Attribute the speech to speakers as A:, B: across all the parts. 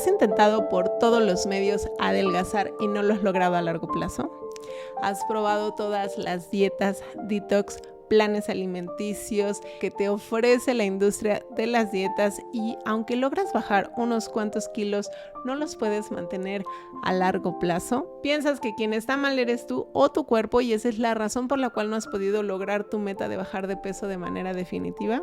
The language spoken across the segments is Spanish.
A: ¿Has intentado por todos los medios adelgazar y no lo has logrado a largo plazo? ¿Has probado todas las dietas, detox, planes alimenticios que te ofrece la industria de las dietas y aunque logras bajar unos cuantos kilos, no los puedes mantener a largo plazo? ¿Piensas que quien está mal eres tú o tu cuerpo y esa es la razón por la cual no has podido lograr tu meta de bajar de peso de manera definitiva?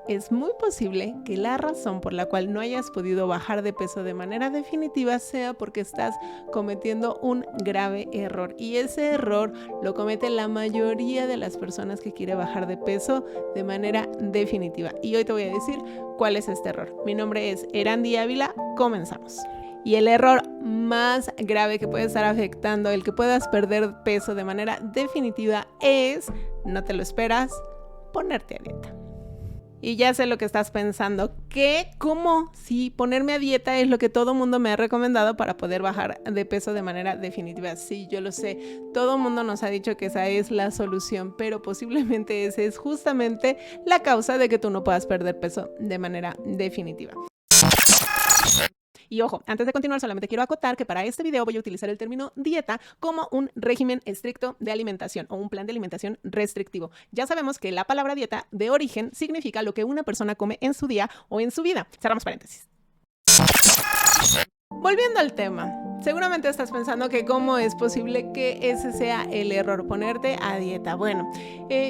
A: Es muy posible que la razón por la cual no hayas podido bajar de peso de manera definitiva sea porque estás cometiendo un grave error, y ese error lo comete la mayoría de las personas que quieren bajar de peso de manera definitiva. Y hoy te voy a decir cuál es este error. Mi nombre es Erandi Ávila, comenzamos. Y el error más grave que puede estar afectando el que puedas perder peso de manera definitiva es, no te lo esperas, ponerte a dieta. Y ya sé lo que estás pensando, ¿qué? ¿Cómo? Sí, ponerme a dieta es lo que todo mundo me ha recomendado para poder bajar de peso de manera definitiva. Sí, yo lo sé, todo mundo nos ha dicho que esa es la solución, pero posiblemente esa es justamente la causa de que tú no puedas perder peso de manera definitiva. Y ojo, antes de continuar solamente quiero acotar que para este video voy a utilizar el término dieta como un régimen estricto de alimentación o un plan de alimentación restrictivo. Ya sabemos que la palabra dieta de origen significa lo que una persona come en su día o en su vida. Cerramos paréntesis. Volviendo al tema, seguramente estás pensando que cómo es posible que ese sea el error, ponerte a dieta. Bueno,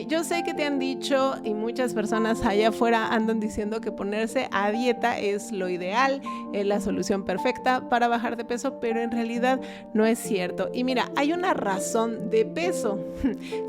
A: yo sé que te han dicho y muchas personas allá afuera andan diciendo que ponerse a dieta es lo ideal, es la solución perfecta para bajar de peso, pero en realidad no es cierto. Y mira, hay una razón de peso,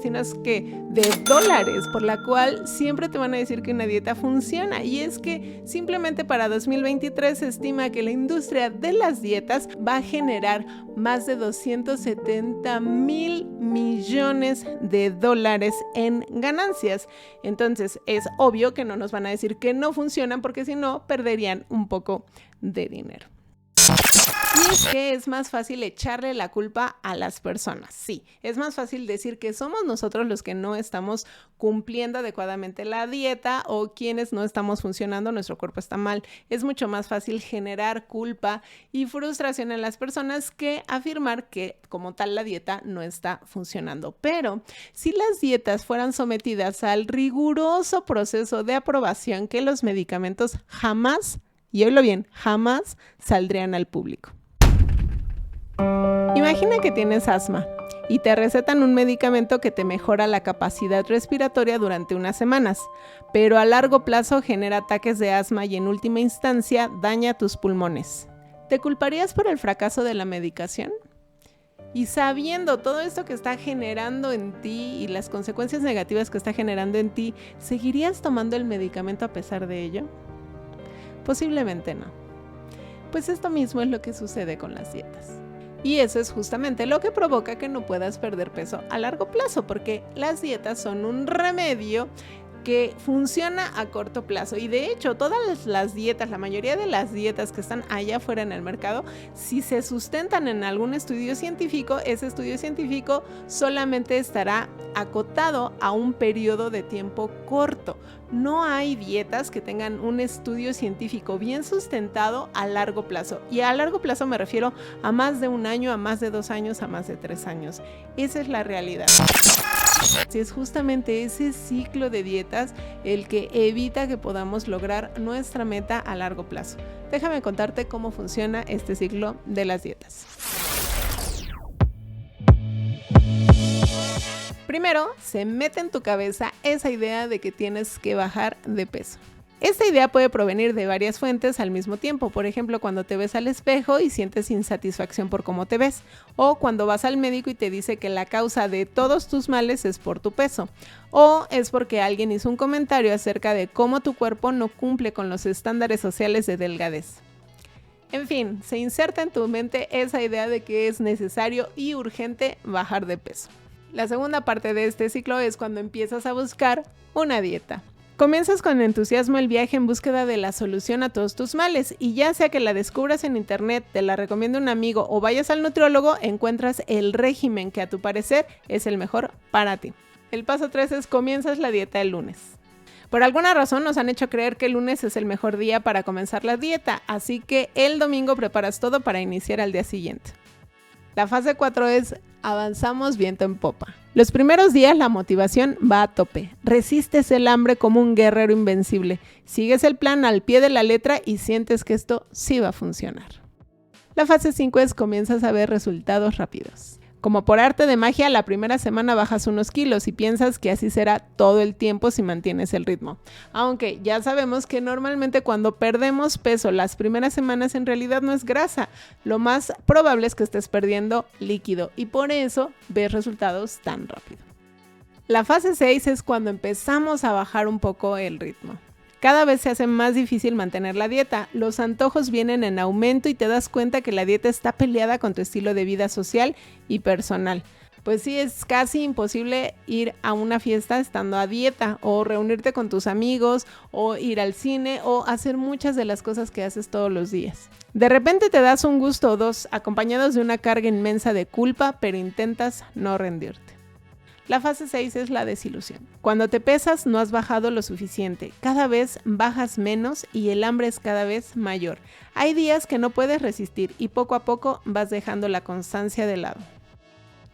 A: sino es que de dólares, por la cual siempre te van a decir que una dieta funciona, y es que simplemente para 2023 se estima que la industria de las dietas va a generar más de 270,000 millones de dólares en ganancias. Entonces es obvio que no nos van a decir que no funcionan, porque si no perderían un poco de dinero. Y es que es más fácil echarle la culpa a las personas. Sí, es más fácil decir que somos nosotros los que no estamos cumpliendo adecuadamente la dieta o quienes no estamos funcionando, nuestro cuerpo está mal. Es mucho más fácil generar culpa y frustración en las personas que afirmar que como tal la dieta no está funcionando. Pero si las dietas fueran sometidas al riguroso proceso de aprobación, que los medicamentos jamás, y oílo bien, jamás saldrían al público. Imagina que tienes asma y te recetan un medicamento que te mejora la capacidad respiratoria durante unas semanas, pero a largo plazo genera ataques de asma y en última instancia daña tus pulmones. ¿Te culparías por el fracaso de la medicación? Y sabiendo todo esto que está generando en ti y las consecuencias negativas que está generando en ti, ¿seguirías tomando el medicamento a pesar de ello? Posiblemente no. Pues esto mismo es lo que sucede con las dietas. Y eso es justamente lo que provoca que no puedas perder peso a largo plazo, porque las dietas son un remedio que funciona a corto plazo. Y de hecho, todas las dietas, la mayoría de las dietas que están allá afuera en el mercado, si se sustentan en algún estudio científico, ese estudio científico solamente estará acotado a un periodo de tiempo corto. No hay dietas que tengan un estudio científico bien sustentado a largo plazo. Y a largo plazo me refiero a más de un año, a más de 2 años, a más de 3 años. Esa es la realidad. Es justamente ese ciclo de dietas el que evita que podamos lograr nuestra meta a largo plazo. Déjame contarte cómo funciona este ciclo de las dietas. Primero, se mete en tu cabeza esa idea de que tienes que bajar de peso. Esta idea puede provenir de varias fuentes al mismo tiempo. Por ejemplo, cuando te ves al espejo y sientes insatisfacción por cómo te ves, o cuando vas al médico y te dice que la causa de todos tus males es por tu peso, o es porque alguien hizo un comentario acerca de cómo tu cuerpo no cumple con los estándares sociales de delgadez. En fin, se inserta en tu mente esa idea de que es necesario y urgente bajar de peso. La segunda parte de este ciclo es cuando empiezas a buscar una dieta. Comienzas con entusiasmo el viaje en búsqueda de la solución a todos tus males, y ya sea que la descubras en internet, te la recomiende un amigo o vayas al nutriólogo, encuentras el régimen que a tu parecer es el mejor para ti. El paso 3 es comienzas la dieta el lunes. Por alguna razón nos han hecho creer que el lunes es el mejor día para comenzar la dieta, así que el domingo preparas todo para iniciar al día siguiente. La fase 4 es avanzamos viento en popa. Los primeros días la motivación va a tope. Resistes el hambre como un guerrero invencible. Sigues el plan al pie de la letra y sientes que esto sí va a funcionar. La fase 5 es comienzas a ver resultados rápidos. Como por arte de magia, la primera semana bajas unos kilos y piensas que así será todo el tiempo si mantienes el ritmo. Aunque ya sabemos que normalmente cuando perdemos peso las primeras semanas en realidad no es grasa. Lo más probable es que estés perdiendo líquido y por eso ves resultados tan rápido. La fase 6 es cuando empezamos a bajar un poco el ritmo. Cada vez se hace más difícil mantener la dieta, los antojos vienen en aumento y te das cuenta que la dieta está peleada con tu estilo de vida social y personal. Pues sí, es casi imposible ir a una fiesta estando a dieta o reunirte con tus amigos o ir al cine o hacer muchas de las cosas que haces todos los días. De repente te das un gusto o dos acompañados de una carga inmensa de culpa, pero intentas no rendirte. La fase 6 es la desilusión. Cuando te pesas no has bajado lo suficiente, cada vez bajas menos y el hambre es cada vez mayor. Hay días que no puedes resistir y poco a poco vas dejando la constancia de lado.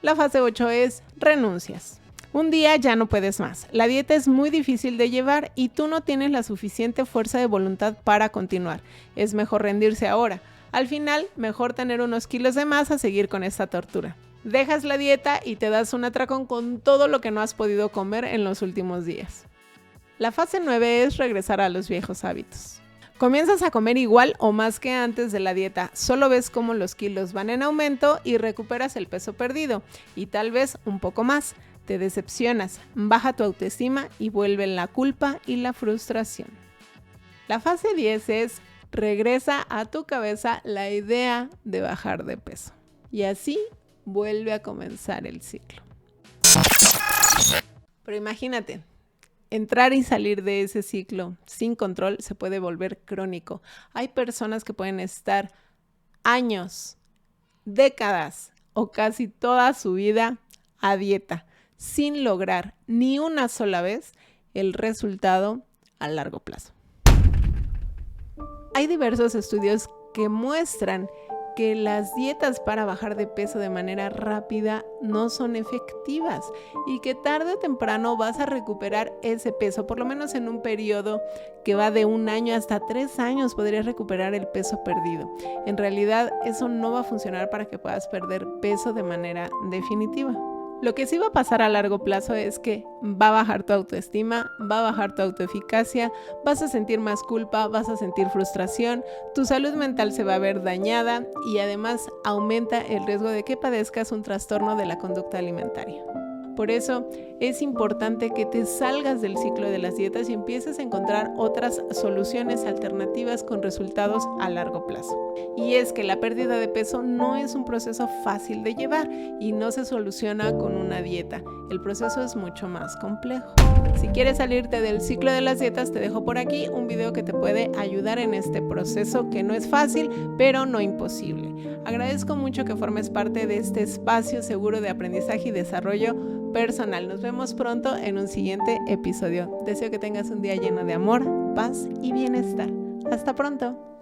A: La fase 8 es renuncias. Un día ya no puedes más. La dieta es muy difícil de llevar y tú no tienes la suficiente fuerza de voluntad para continuar. Es mejor rendirse ahora. Al final, mejor tener unos kilos de más a seguir con esta tortura. Dejas la dieta y te das un atracón con todo lo que no has podido comer en los últimos días. La fase 9 es regresar a los viejos hábitos. Comienzas a comer igual o más que antes de la dieta, solo ves cómo los kilos van en aumento y recuperas el peso perdido, y tal vez un poco más. Te decepcionas, baja tu autoestima y vuelven la culpa y la frustración. La fase 10 es regresa a tu cabeza la idea de bajar de peso. Y así vuelve a comenzar el ciclo. Pero imagínate, entrar y salir de ese ciclo sin control se puede volver crónico. Hay personas que pueden estar años, décadas o casi toda su vida a dieta sin lograr ni una sola vez el resultado a largo plazo. Hay diversos estudios que muestran que las dietas para bajar de peso de manera rápida no son efectivas y que tarde o temprano vas a recuperar ese peso, por lo menos en un periodo que va de 1 año hasta 3 años podrías recuperar el peso perdido. En realidad eso no va a funcionar para que puedas perder peso de manera definitiva. Lo que sí va a pasar a largo plazo es que va a bajar tu autoestima, va a bajar tu autoeficacia, vas a sentir más culpa, vas a sentir frustración, tu salud mental se va a ver dañada y además aumenta el riesgo de que padezcas un trastorno de la conducta alimentaria. Por eso es importante que te salgas del ciclo de las dietas y empieces a encontrar otras soluciones alternativas con resultados a largo plazo. Y es que la pérdida de peso no es un proceso fácil de llevar y no se soluciona con una dieta. El proceso es mucho más complejo. Si quieres salirte del ciclo de las dietas, te dejo por aquí un video que te puede ayudar en este proceso que no es fácil, pero no imposible. Agradezco mucho que formes parte de este espacio seguro de aprendizaje y desarrollo personal. Nos vemos pronto en un siguiente episodio. Deseo que tengas un día lleno de amor, paz y bienestar. Hasta pronto.